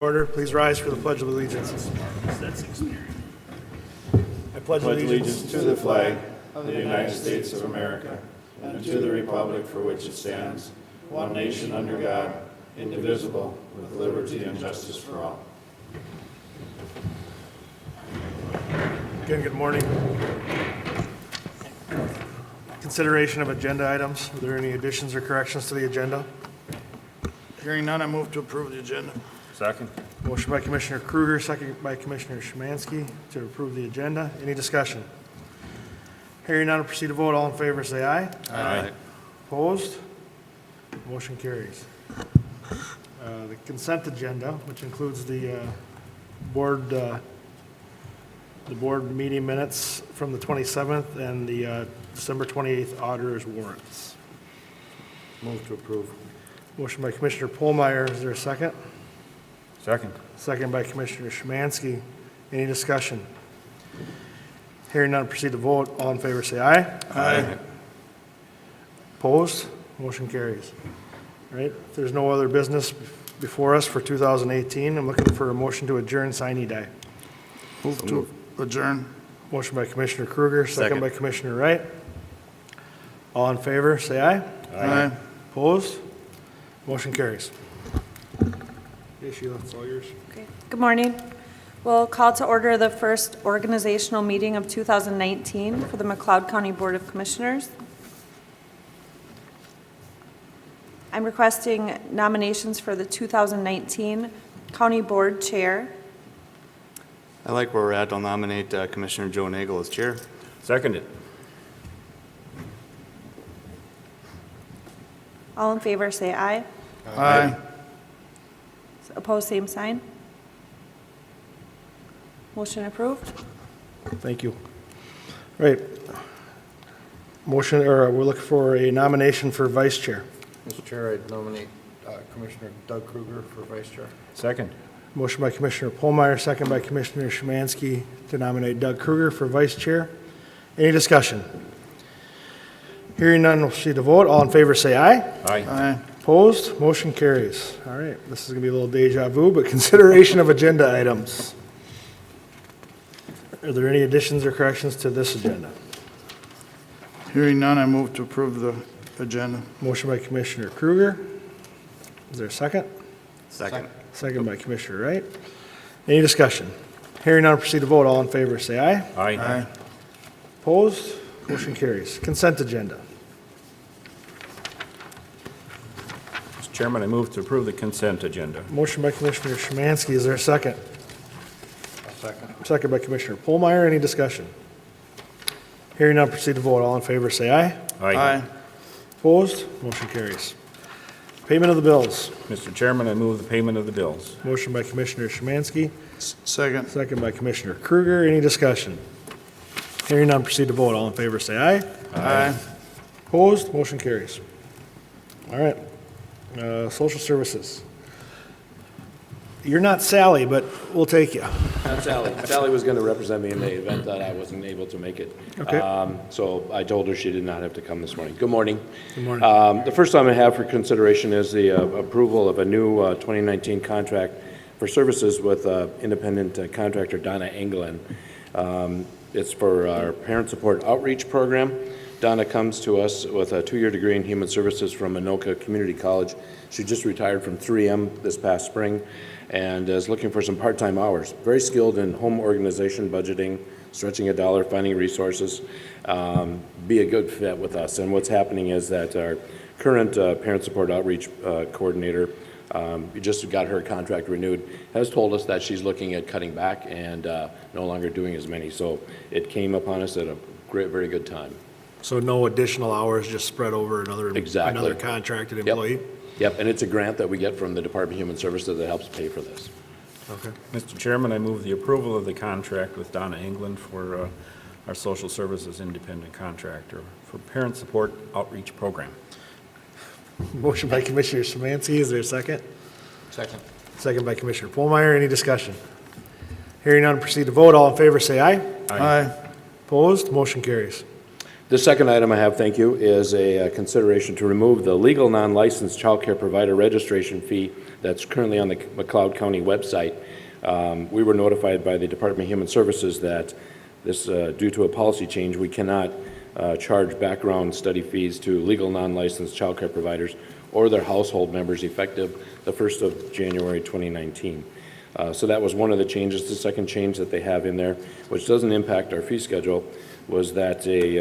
Order, please rise for the Pledge of Allegiance. I pledge allegiance to the flag of the United States of America and to the republic for which it stands, one nation under God, indivisible, with liberty and justice for all. Again, good morning. Consideration of agenda items. Are there any additions or corrections to the agenda? Hearing none, I move to approve the agenda. Second. Motion by Commissioner Kruger, second by Commissioner Szymanski to approve the agenda. Any discussion? Hearing none, proceed to vote. All in favor, say aye. Aye. Opposed? Motion carries. The consent agenda, which includes the board meeting minutes from the 27th and the December 28th auditor's warrants. Move to approve. Motion by Commissioner Pohlmeyer. Is there a second? Second. Second by Commissioner Szymanski. Any discussion? Hearing none, proceed to vote. All in favor, say aye. Aye. Opposed? Motion carries. All right, if there's no other business before us for 2018, I'm looking for a motion to adjourn sine die. Move to adjourn. Motion by Commissioner Kruger, second by Commissioner Wright. All in favor, say aye. Aye. Opposed? Motion carries. Okay, Sheila, it's all yours. Okay. Good morning. We'll call to order the first organizational meeting of 2019 for the McLeod County Board of Commissioners. I'm requesting nominations for the 2019 County Board Chair. I like where we're at. I'll nominate Commissioner Joe Nagel as chair. Seconded. All in favor, say aye. Aye. Opposed, same sign. Motion approved. Thank you. Right. Motion, or we're looking for a nomination for vice chair. Mr. Chair, I'd nominate Commissioner Doug Kruger for Vice Chair. Second. Motion by Commissioner Pohlmeyer, second by Commissioner Szymanski to nominate Doug Kruger for vice chair. Any discussion? Hearing none, we'll proceed to vote. All in favor, say aye. Aye. Aye. Opposed? Motion carries. All right, this is going to be a little deja vu, but consideration of agenda items. Are there any additions or corrections to this agenda? Hearing none, I move to approve the agenda. Motion by Commissioner Kruger. Is there a second? Second. Second by Commissioner Wright. Any discussion? Hearing none, proceed to vote. All in favor, say aye. Aye. Opposed? Motion carries. Consent agenda. Mr. Chairman, I move to approve the consent agenda. Motion by Commissioner Szymanski. Is there a second? Second. Second by Commissioner Pohlmeyer. Any discussion? Hearing none, proceed to vote. All in favor, say aye. Aye. Opposed? Motion carries. Payment of the bills. Mr. Chairman, I move the payment of the bills. Motion by Commissioner Szymanski. Second. Second by Commissioner Kruger. Any discussion? Hearing none, proceed to vote. All in favor, say aye. Aye. Opposed? Motion carries. All right. Social services. You're not Sally, but we'll take you. Not Sally. Sally was going to represent me in the event that I wasn't able to make it. Okay. So I told her she did not have to come this morning. Good morning. Good morning. The first item I have for consideration is the approval of a new 2019 contract for services with independent contractor Donna Englund. It's for our Parent Support Outreach Program. Donna comes to us with a 2-year degree in Human Services from Anoka Community College. She just retired from 3M this past spring and is looking for some part-time hours. Very skilled in home organization, budgeting, stretching a dollar, finding resources. Be a good fit with us. And what's happening is that our current Parent Support Outreach Coordinator, we just got her contract renewed, has told us that she's looking at cutting back and no longer doing as many. So it came upon us at a very good time. So no additional hours, just spread over another Exactly. contracted Yep. employee? Yep, and it's a grant that we get from the Department of Human Services that helps pay for this. Okay. Mr. Chairman, I move the approval of the contract with Donna England for our social services independent contractor for Parent Support Outreach Program. Motion by Commissioner Szymanski. Is there a second? Second. Second by Commissioner Pohlmeyer. Any discussion? Hearing none, proceed to vote. All in favor, say aye. Aye. Opposed? Motion carries. The second item I have, thank you, is a consideration to remove the legal non-licensed childcare provider registration fee that's currently on the McLeod County website. We were notified by the Department of Human Services that this, due to a policy change, we cannot charge background study fees to legal non-licensed childcare providers or their household members effective the 1st of January 2019. So that was one of the changes. The second change that they have in there, which doesn't impact our fee schedule, was that they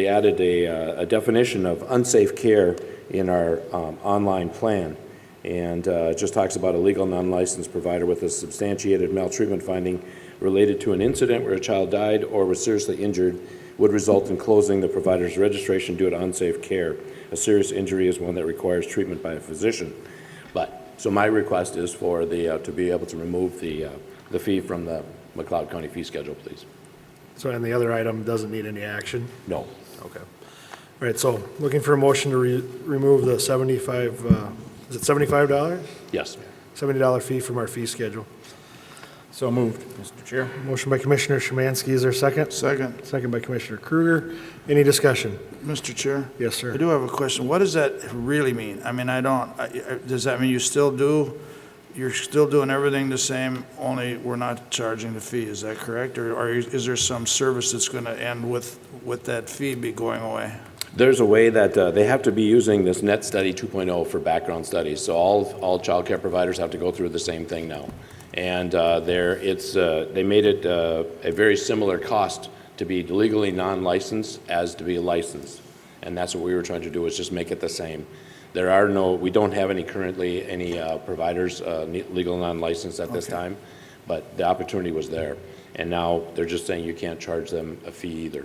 added a definition of unsafe care in our online plan. And it just talks about a legal non-licensed provider with a substantiated maltreatment finding related to an incident where a child died or was seriously injured would result in closing the provider's registration due to unsafe care. A serious injury is one that requires treatment by a physician. So my request is for to be able to remove the fee from the McLeod County fee schedule, please. So, and the other item doesn't need any action? No. Okay. All right, so looking for a motion to remove the 75, is it $75? Yes. $70 fee from our fee schedule. So moved, Mr. Chair. Motion by Commissioner Szymanski, is there a second? Second. Second by Commissioner Kruger. Any discussion? Mr. Chair? Yes, I sir. do have a question. What does that really mean? I mean, does that mean you're still doing everything the same, only we're not charging the fee? Is that correct? Or is there some service that's going to end with that fee be going away? There's a way that they have to be using this Net Study 2.0 for background studies. So all child care providers have to go through the same thing now. And they made it a very similar cost to be legally non-licensed as to be licensed. And that's what we were trying to do, is just make it the same. We don't have any providers legal non-licensed at this time, but the opportunity was there. And now they're just saying you can't charge them a fee either.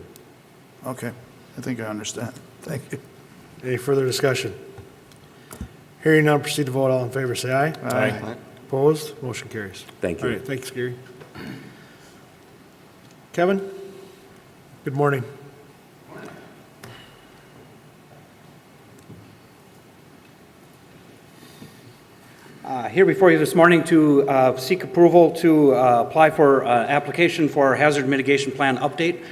Okay, I think I understand. Thank you. Any further discussion? Hearing none, proceed to vote. All in favor, say aye. Aye. Opposed? Motion carries. Thank you. All right, thanks, Gary. Kevin? Good morning. Here before you this morning to seek approval to apply for application for hazard mitigation plan update.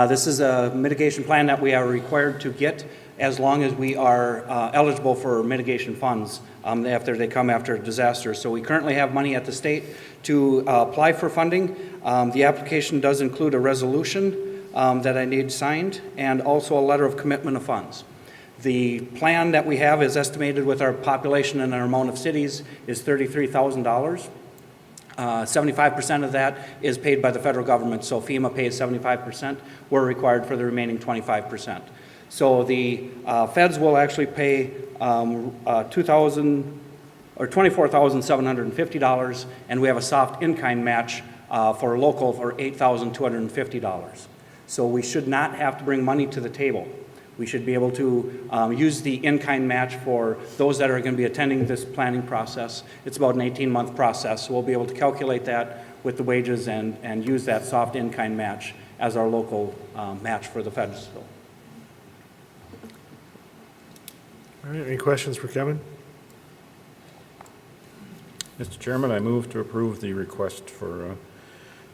This is a mitigation plan that we are required to get as long as we are eligible for mitigation funds after they come after disasters. So we currently have money at the state to apply for funding. The application does include a resolution that I need signed and also a letter of commitment of funds. The plan that we have is estimated with our population and our amount of cities is $33,000. 75% of that is paid by the federal government, so FEMA pays 75%. We're required for the remaining 25%. So the feds will actually pay $24,750, and we have a soft in-kind match for local for $8,250. So we should not have to bring money to the table. We should be able to use the in-kind match for those that are going to be attending this planning process. It's about an 18-month process, so we'll be able to calculate that with the wages and use that soft in-kind match as our local match for the feds. All right, any questions for Kevin? Mr. Chairman, I move to approve the request for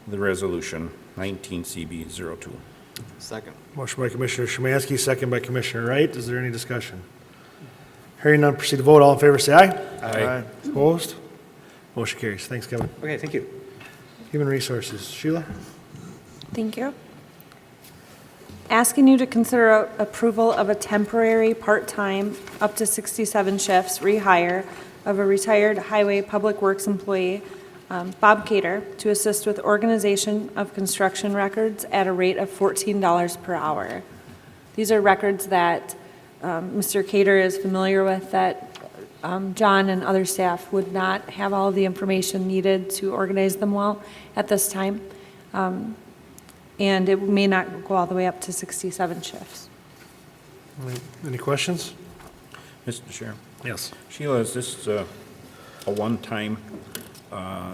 the resolution 19CB02. Second. Motion by Commissioner Szymanski, second by Commissioner Wright. Is there any discussion? Hearing none, proceed to vote. All in favor, say aye. Aye. Opposed? Motion carries. Thanks, Kevin. Okay, thank you. Human Resources. Sheila? Thank you. Asking you to consider approval of a temporary, part-time, up to 67 shifts rehire of a retired highway public works employee, Bob Cater, to assist with organization of construction records at a rate of $14 per hour. These are records that Mr. Cater is familiar with, that John and other staff would not have all the information needed to organize them well at this time. And it may not go all the way up to 67 shifts. All right, any questions? Mr. Chair. Yes. Sheila, is this a one-time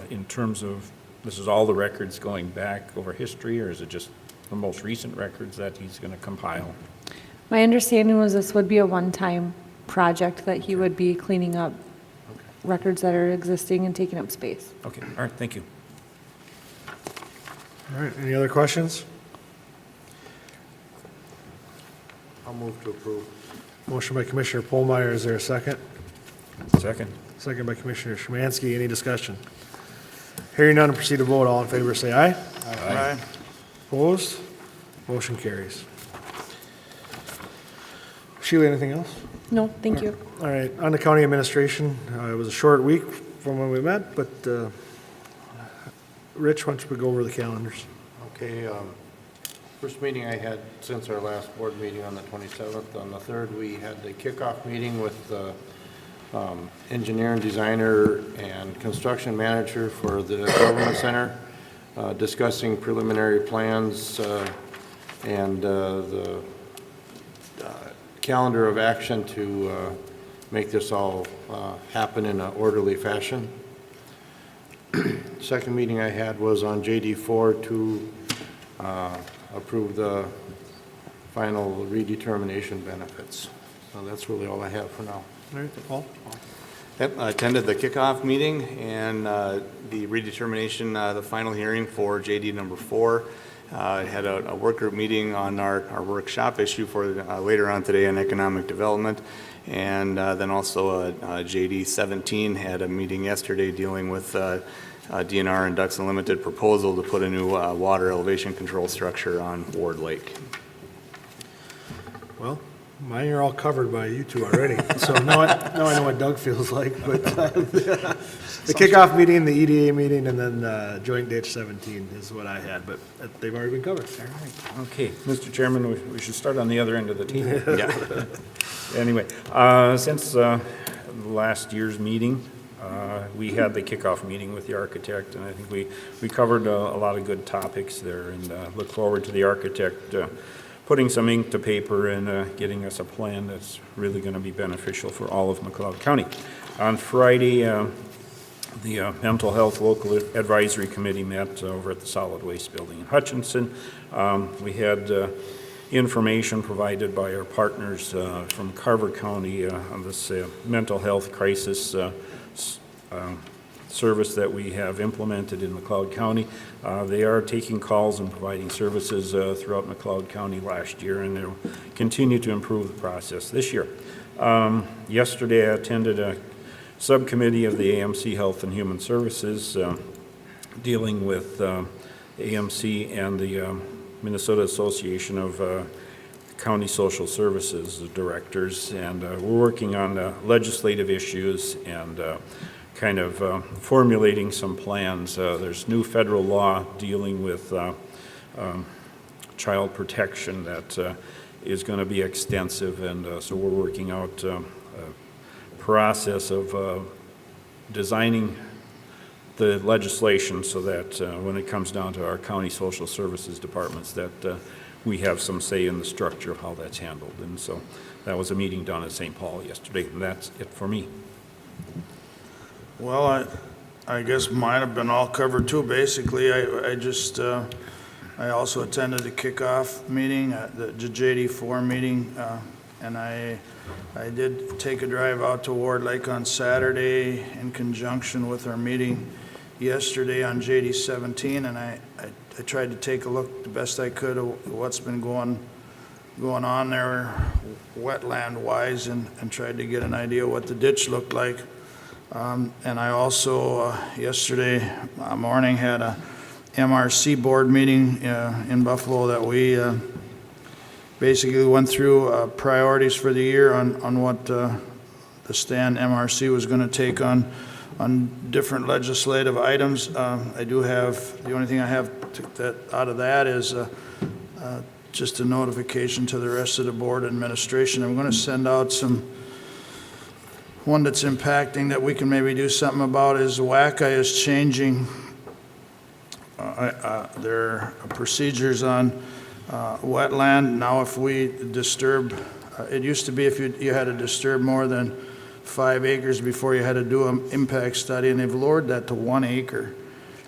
in terms of, this is all the records going back over history, or is it just the most recent records that he's going to compile? My understanding was this would be a one-time project, that he would be cleaning up records that are existing and taking up space. Okay, all right, thank you. All right, any other questions? I'll move to approve. Motion by Commissioner Polmeyer, is there a second? Second. Second by Commissioner Szymanski, any discussion? Hearing none, proceed to vote. All in favor, say aye. Aye. Opposed? Motion carries. Sheila, anything else? No, thank you. All right, on the county administration, it was a short week from when we met, but Rich, why don't we go over the calendars? Okay, first meeting I had since our last board meeting on the 27th. On the 3rd, we had the kickoff meeting with the engineer and designer and construction manager for the government center, discussing preliminary plans and the calendar of action to make this all happen in an orderly fashion. Second meeting I had was on JD4 to approve the final redetermination benefits. So that's really all I have for now. All right, Paul? Yep, I attended the kickoff meeting and the redetermination, the final hearing for JD number 4. I had a work group meeting on our workshop issue for later on today on economic development. And then also JD 17 had a meeting yesterday dealing with DNR and Ducks Unlimited proposal to put a new water elevation control structure on Ward Lake. Well, mine are all covered by you two already, so now I know what Doug feels like, but the kickoff meeting, the EDA meeting, and then joint ditch 17 is what I had, but they've already been covered. All right. Okay, Mr. Chairman, we should start on the other end of the table. Yeah. Anyway, since last year's meeting, we had the kickoff meeting with the architect, and I think we covered a lot of good topics there, and look forward to the architect putting some ink to paper and getting us a plan that's really going to be beneficial for all of McLeod County. On Friday, the Mental Health Local Advisory Committee met over at the Solid Waste Building in Hutchinson. We had information provided by our partners from Carver County on this mental health crisis service that we have implemented in McLeod County. They are taking calls and providing services throughout McLeod County last year, and they'll continue to improve the process this year. Yesterday, I attended a subcommittee of the AMC Health and Human Services dealing with AMC and the Minnesota Association of County Social Services Directors, and we're working on legislative issues and kind of formulating some plans. There's new federal law dealing with child protection that is going to be extensive, and so we're working out a process of designing the legislation so that when it comes down to our county social services departments that we have some say in the structure of how that's handled. And so that was a meeting down at St. Paul yesterday, and that's it for me. Well, I guess mine have been all covered too, basically. I also attended the kickoff meeting, the JD4 meeting, and I did take a drive out to Ward Lake on Saturday in conjunction with our meeting yesterday on JD 17, and I tried to take a look the best I could at what's been going on there wetland-wise and tried to get an idea what the ditch looked like. And I also, yesterday morning, had a MRC board meeting in Buffalo that we basically went through priorities for the year on what the stand MRC was going to take on different legislative items. I do have, the only thing I have out of that is just a notification to the rest of the board administration. I'm going to send out one that's impacting that we can maybe do something about is WACA is changing their procedures on wetland. Now if we disturb, it used to be if you had to disturb more than 5 acres before you had to do an impact study, and they've lowered that to 1 acre.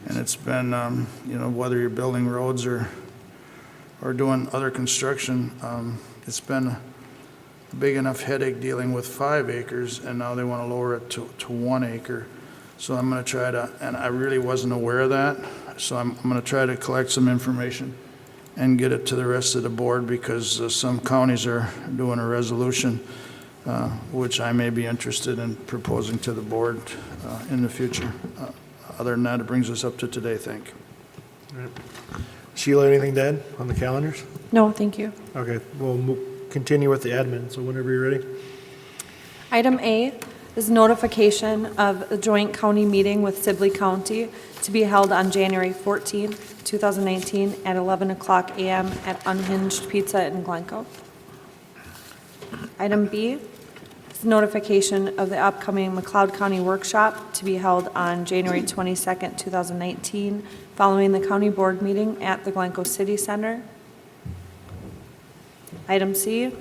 And it's been, whether you're building roads or doing other construction, it's been a big enough headache dealing with 5 acres, and now they want to lower it to 1 acre. So I'm going to try to, and I really wasn't aware of that, so I'm going to try to collect some information and get it to the rest of the board, because some counties are doing a resolution, which I may be interested in proposing to the board in the future. Other than that, it brings us up to today, thank you. Sheila, anything to add on the calendars? No, thank you. Okay, we'll continue with the admin, so whenever you're ready. Item A is notification of a joint county meeting with Sibley County to be held on January 14th, 2019 at 11 o'clock a.m. at Unhinged Pizza in Glencoe. Item B is notification of the upcoming McLeod County Workshop to be held on January 22nd, 2019, following the county board meeting at the Glencoe City Center. Item C,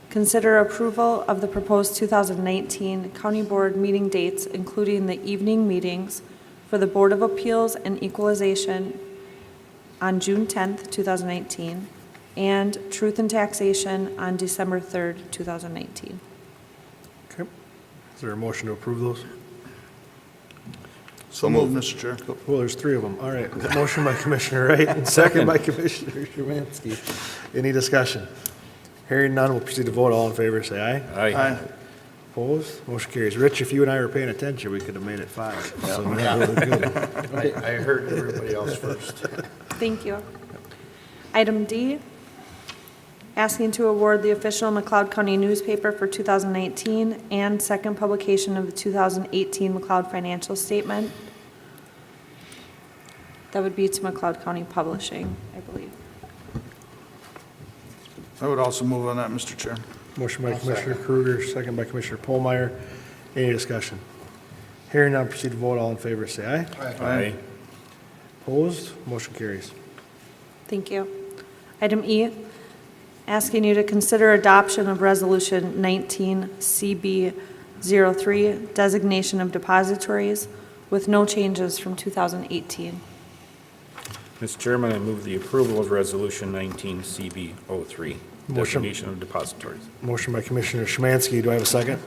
consider approval of the proposed 2019 county board meeting dates, including the evening meetings for the Board of Appeals and Equalization on June 10th, 2019, and Truth and Taxation on December 3rd, 2019. Okay. Is there a motion to approve those? So moved, Mr. Chair. Well, there's three of them. All right. Motion by Commissioner Wright and second by Commissioner Szymanski. Any discussion? Hearing none, we'll proceed to vote. All in favor, say aye. Aye. Opposed? Motion carries. Rich, if you and I were paying attention, we could have made it 5. So now we're good. I heard everybody else first. Thank you. Item D, asking to award the official McLeod County newspaper for 2019 and second publication of the 2018 McLeod financial statement. That would be to McLeod County Publishing, I believe. I would also move on that, Mr. Chair. Motion by Commissioner Kruger, second by Commissioner Polmeyer. Any discussion? Hearing none, proceed to vote. All in favor, say aye. Aye. Opposed? Motion carries. Thank you. Item E, asking you to consider adoption of Resolution 19 CB03, designation of depositories, with no changes from 2018. Mr. Chairman, I move the approval of Resolution 19 CB03, designation of depositories. Motion by Commissioner Szymanski. Do I have a second?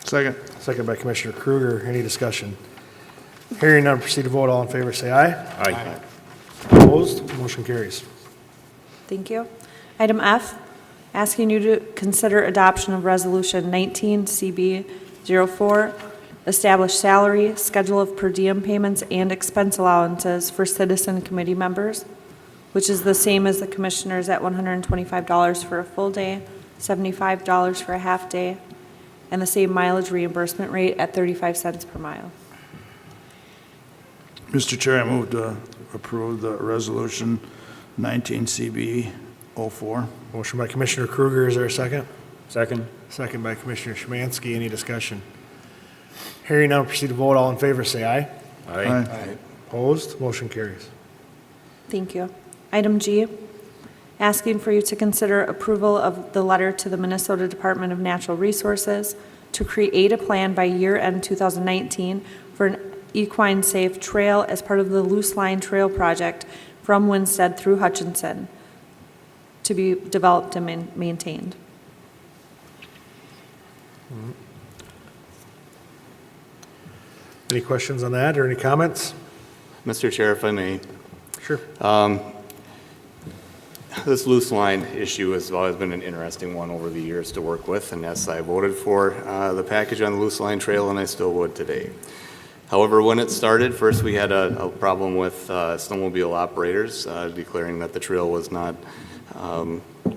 Second. Second by Commissioner Kruger. Any discussion? Hearing none, proceed to vote. All in favor, say aye. Aye. Opposed? Motion carries. Thank you. Item F, asking you to consider adoption of Resolution 19 CB04, establish salary, schedule of per diem payments, and expense allowances for citizen committee members, which is the same as the commissioners at $125 for a full day, $75 for a half day, and the same mileage reimbursement rate at 35 cents per mile. Mr. Chair, I move to approve the resolution 19 CB 04. Motion by Commissioner Kruger. Is there a second? Second? Second by Commissioner Szymanski. Any discussion? Hearing none, proceed to vote. All in favor, say aye. Aye. Opposed? Motion carries. Thank you. Item G, asking for you to consider approval of the letter to the Minnesota Department of Natural Resources to create a plan by year-end 2019 for an equine-safe trail as part of the Loose Line Trail Project from Winstead through Hutchinson to be developed and maintained. Any questions on that or any comments? Mr. Chair, if I may, Sure. this loose line issue has always been an interesting one over the years to work with, and yes, I voted for the package on the loose line trail, and I still would today. However, when it started, first we had a problem with snowmobile operators declaring that the trail was not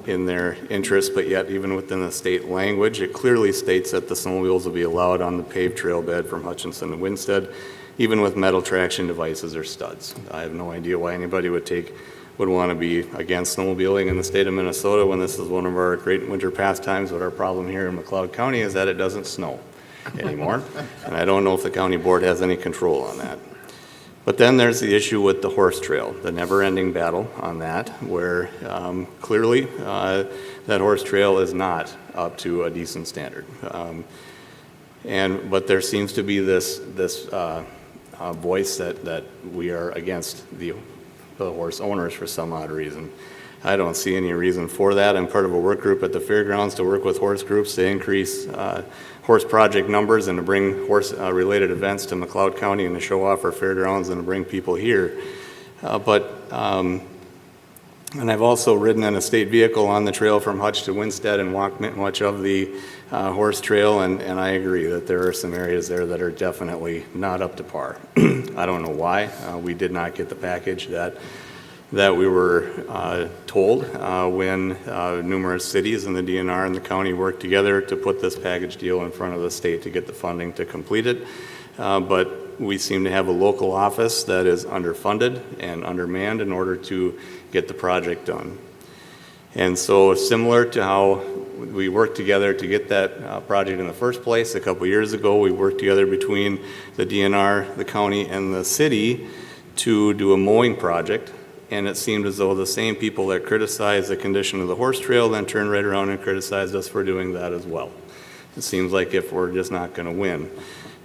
in their interest, but yet even within the state language, it clearly states that the snowmobiles will be allowed on the paved trail bed from Hutchinson to Winstead, even with metal traction devices or studs. I have no idea why anybody would want to be against snowmobiling in the state of Minnesota when this is one of our great winter pastimes, but our problem here in McLeod County is that it doesn't snow anymore, and I don't know if the county board has any control on that. But then there's the issue with the horse trail, the never-ending battle on that, where clearly that horse trail is not up to a decent standard. But there seems to be this voice that we are against the horse owners for some odd reason. I don't see any reason for that. I'm part of a work group at the fairgrounds to work with horse groups to increase horse project numbers and to bring horse related events to McLeod County and to show off our fairgrounds and to bring people here. But And I've also ridden in a state vehicle on the trail from Hutch to Winstead and walked much of the horse trail, and I agree that there are some areas there that are definitely not up to par. I don't know why. We did not get the package that we were told when numerous cities and the DNR and the county worked together to put this package deal in front of the state to get the funding to complete it. But we seem to have a local office that is underfunded and undermanned in order to get the project done. And so similar to how we worked together to get that project in the first place a couple years ago, we worked together between the DNR, the county, and the city to do a mowing project. And it seemed as though the same people that criticized the condition of the horse trail then turned right around and criticized us for doing that as well. It seems like if we're just not going to win.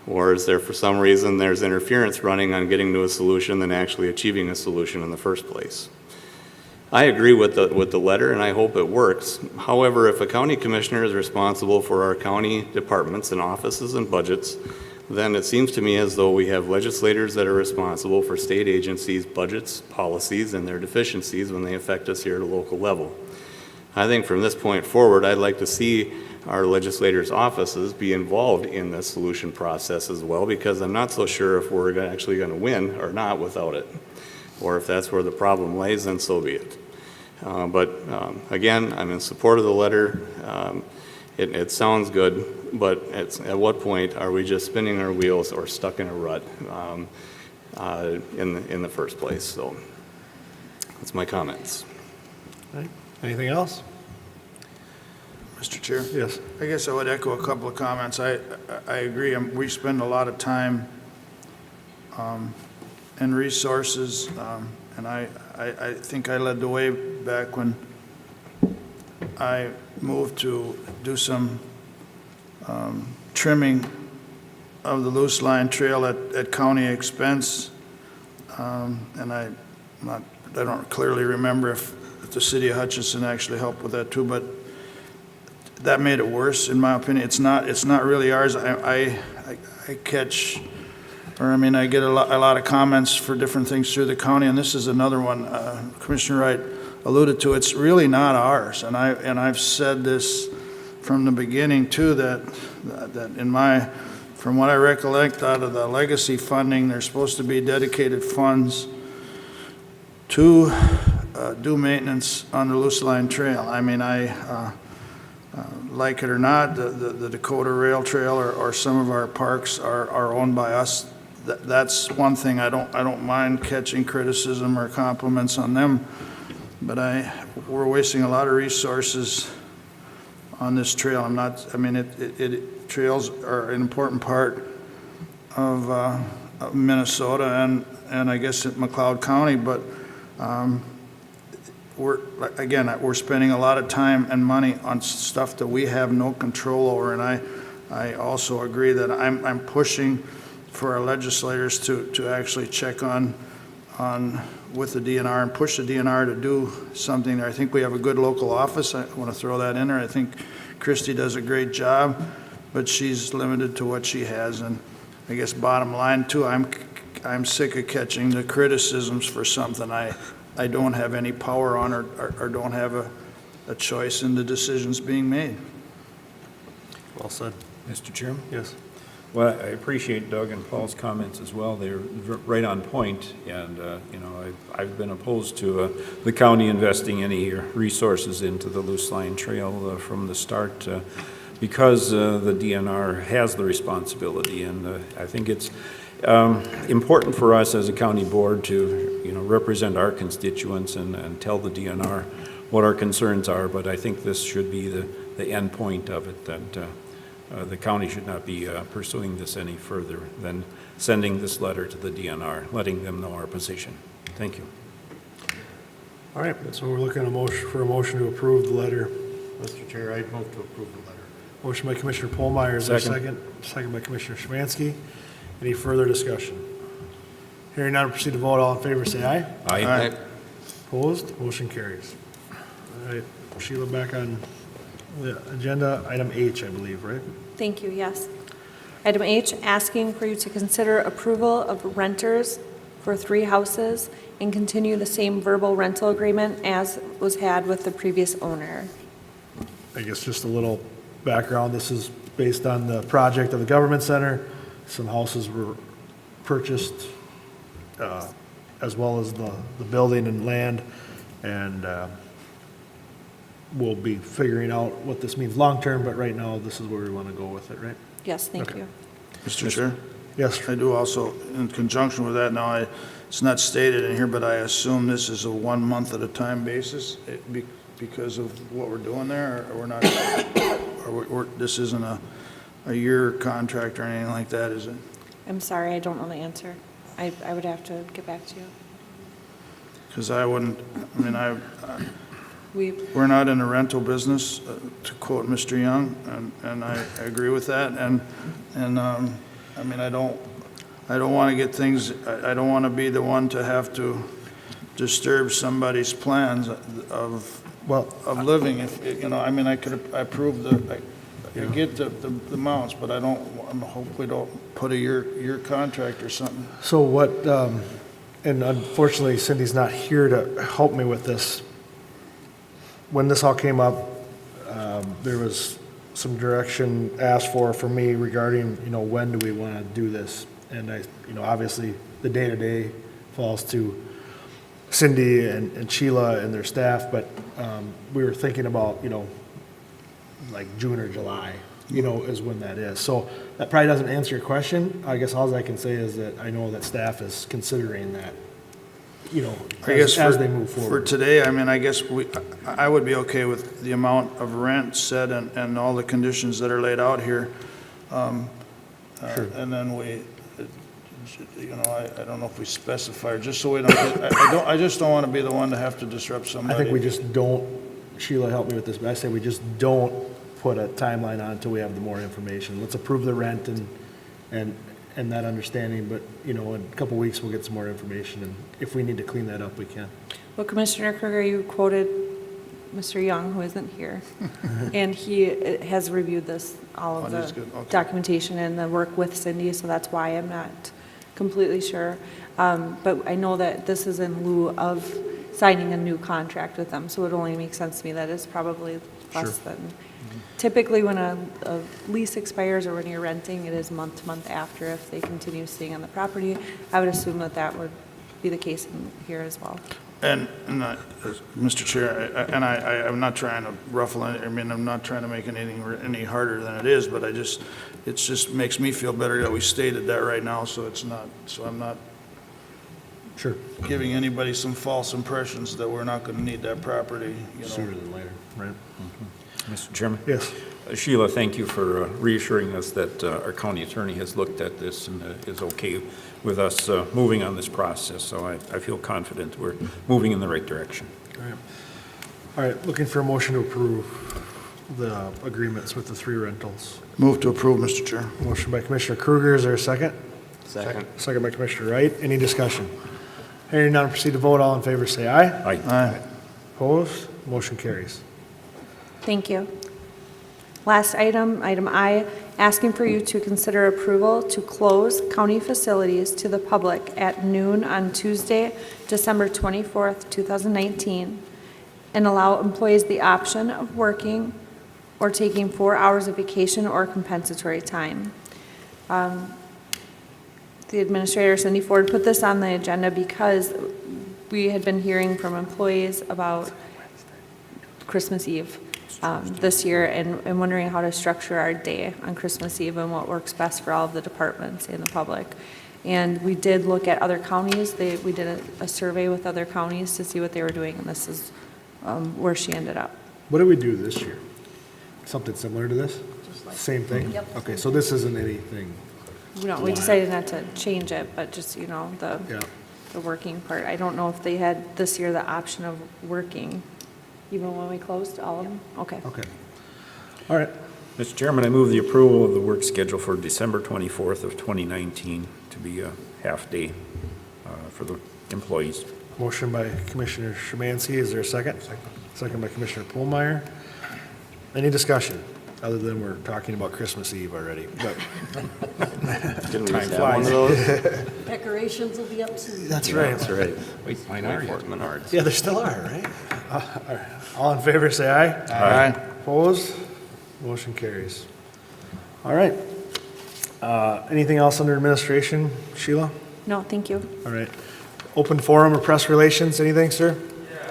Or is there, for some reason, there's interference running on getting to a solution than actually achieving a solution in the first place? I agree with the letter, and I hope it works. However, if a county commissioner is responsible for our county departments and offices and budgets, then it seems to me as though we have legislators that are responsible for state agencies' budgets, policies, and their deficiencies when they affect us here at a local level. I think from this point forward, I'd like to see our legislators' offices be involved in this solution process as well, because I'm not so sure if we're actually going to win or not without it. Or if that's where the problem lays, then so be it. But again, I'm in support of the letter. It sounds good, but at what point are we just spinning our wheels or stuck in a rut in the first place? So that's my comments. All right. Anything else? Mr. Chair? Yes. I guess I would echo a couple of comments. I agree. We spend a lot of time and resources, and I think I led the way back when I moved to do some trimming of the loose line trail at county expense, and I don't clearly remember if the city of Hutchinson actually helped with that too, but that made it worse, in my opinion. It's not really ours. I catch, or I mean, I get a lot of comments for different things through the county, and this is another one. Commissioner Wright alluded to. It's really not ours, and I've said this from the beginning too. That from what I recollect out of the legacy funding, there's supposed to be dedicated funds to do maintenance on the loose line trail. I mean, like it or not, the Dakota Rail Trail or some of our parks are owned by us. That's one thing. I don't mind catching criticism or compliments on them, but we're wasting a lot of resources on this trail. Trails are an important part of Minnesota and I guess at McLeod County, but we're spending a lot of time and money on stuff that we have no control over, and I also agree that I'm pushing for our legislators to actually check on with the DNR and push the DNR to do something there. I think we have a good local office. I want to throw that in there. I think Christy does a great job, but she's limited to what she has. And I guess bottom line too, I'm sick of catching the criticisms for something I don't have any power on or don't have a choice in the decisions being made. Well said. Mr. Chairman? Yes. Well, I appreciate Doug and Paul's comments as well. They're right on point, and I've been opposed to the county investing any resources into the loose line trail from the start because the DNR has the responsibility, and I think it's important for us as a county board to represent our constituents and tell the DNR what our concerns are. But I think this should be the end point of it, that the county should not be pursuing this any further than sending this letter to the DNR, letting them know our position. Thank you. All right, so we're looking for a motion to approve the letter. Mr. Chair, I'd move to approve the letter. Motion by Commissioner Polmeyer, is there a Second. second? Second by Commissioner Szymanski. Any further discussion? Hearing none, proceed to vote. All in favor, say aye. Aye. Opposed? Motion carries. All right, Sheila, back on the agenda, item H, I believe, right? Thank you, yes. Item H, asking for you to consider approval of renters for 3 houses and continue the same verbal rental agreement as was had with the previous owner. I guess just a little background, this is based on the project of the government center. Some houses were purchased, as well as the building and land, and we'll be figuring out what this means long-term, but right now, this is where we want to go with it, right? Yes, thank Okay. you. Mr. Chair? Yes, I do also, in conjunction with that, now, it's not stated in here, but I assume this is a 1 month at a time basis because of what we're doing there, or we're not, this isn't a year contract or anything like that, is it? I'm sorry, I don't know the answer. I would have to get back to you. Because I wouldn't, I mean, We, we're not in the rental business, to quote Mr. Young, and I agree with that, and I mean, I don't want to get things, I don't want to be the one to have to disturb somebody's plans of living, if, you know, I mean, I approve I get the amounts, but I hope we don't put a year contract or something. so what, and unfortunately Cindy's not here to help me with this. When this all came up, there was some direction asked for me regarding, you know, when do we want to do this? And obviously, the day-to-day falls to Cindy and Sheila and their staff, but we were thinking about, like June or July, is when that is. So that probably doesn't answer your question. I guess all I can say is that I know that staff is considering that, I guess as they move for forward. today, I mean, I guess I would be okay with the amount of rent set and all the conditions that are laid out here. Sure. And then I don't know if we specify, just so we don't get, I just don't want to be the one to have to disrupt I somebody. think we just don't, Sheila helped me with this, but I say we just don't put a timeline on until we have the more information. Let's approve the rent and that understanding, but, in a couple weeks, we'll get some more information, and if we need to clean that up, we can. well, Commissioner Kruger, you quoted Mr. Young, who isn't here, and he has reviewed all Oh, of that's the good. Okay. documentation and the work with Cindy, so that's why I'm not completely sure. But I know that this is in lieu of signing a new contract with them, so it only makes sense to me that it's probably less than. Typically, when a lease expires or when you're renting, it is month to month after if they continue staying on the property. I would assume that would be the case here as well. And Mr. Chair, I'm not trying to ruffle any, I mean, I'm not trying to make anything any harder than it is, but it just makes me feel better that we stated that right now, so I'm not Sure. giving anybody some false impressions that we're not going to need that property, Sooner than later, right? Mr. Chairman? Yes. Sheila, thank you for reassuring us that our county attorney has looked at this and is okay with us moving on this process. So I feel confident we're moving in the right direction. All right, looking for a motion to approve the agreements with the 3 rentals. Move to approve, Mr. Chair. Motion by Commissioner Kruger, is there a second? Second. Second by Commissioner Wright. Any discussion? Hearing none, proceed to vote. All in favor, say aye. Aye. Aye. Opposed? Motion carries. Thank you. Last item, item I, asking for you to consider approval to close county facilities to the public at noon on Tuesday, December 24th, 2019, and allow employees the option of working or taking 4 hours of vacation or compensatory time. The Administrator, Cindy Ford, put this on the agenda because we had been hearing from employees about Christmas Eve this year and wondering how to structure our day on Christmas Eve and what works best for all of the departments and the public. And we did look at other counties. We did a survey with other counties to see what they were doing, and this is where she ended up. What did we do this year? Something similar to this? Same thing? Yep. Okay, so this isn't anything, We decided not to change it, but just, yeah. the working part. I don't know if they had this year the option of working, even when we closed all of them? Okay. Okay. All right. Mr. Chairman, I move the approval of the work schedule for December 24th of 2019 to be a half-day for the employees. Motion by Commissioner Szymanski, is there a second? Second by Commissioner Pohlmeyer. Any discussion? other than we're talking about Christmas Eve already, but. Didn't we Time just have one of flies. those? Decorations will be up soon. That's right. That's right. Wait, mine are yet. Menards. Yeah, there still are, right? All in favor, say aye. Aye. Opposed? Motion carries. All right. Anything else under administration, Sheila? No, thank you. All right. Open forum or press relations, anything, sir? Yeah,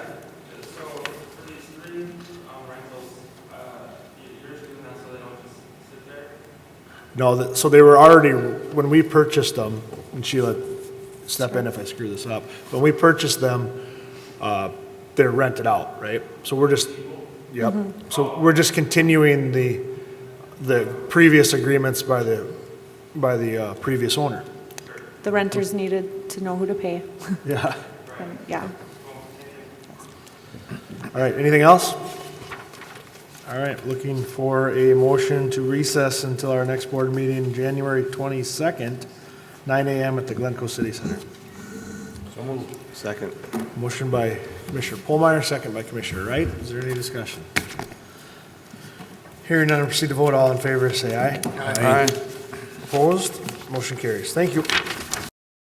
so for these three rentals, you're just doing that so they don't just sit there? No, so they were already, when we purchased them, and Sheila, step in if I screw this up. When we purchased them, they're rented out, right? So we're just, yep. So we're just continuing the previous agreements by the previous owner. The renters needed to know who to pay. Yeah. And, yeah. All right, anything else? All right, looking for a motion to recess until our next board meeting, January 22nd, 9 a.m. at the Glencoe City Center. Second. Motion by Commissioner Polmeyer, second by Commissioner Wright. Is there any discussion? Hearing none, proceed to vote. All in favor, say aye. Aye. Opposed? Motion carries. Thank you.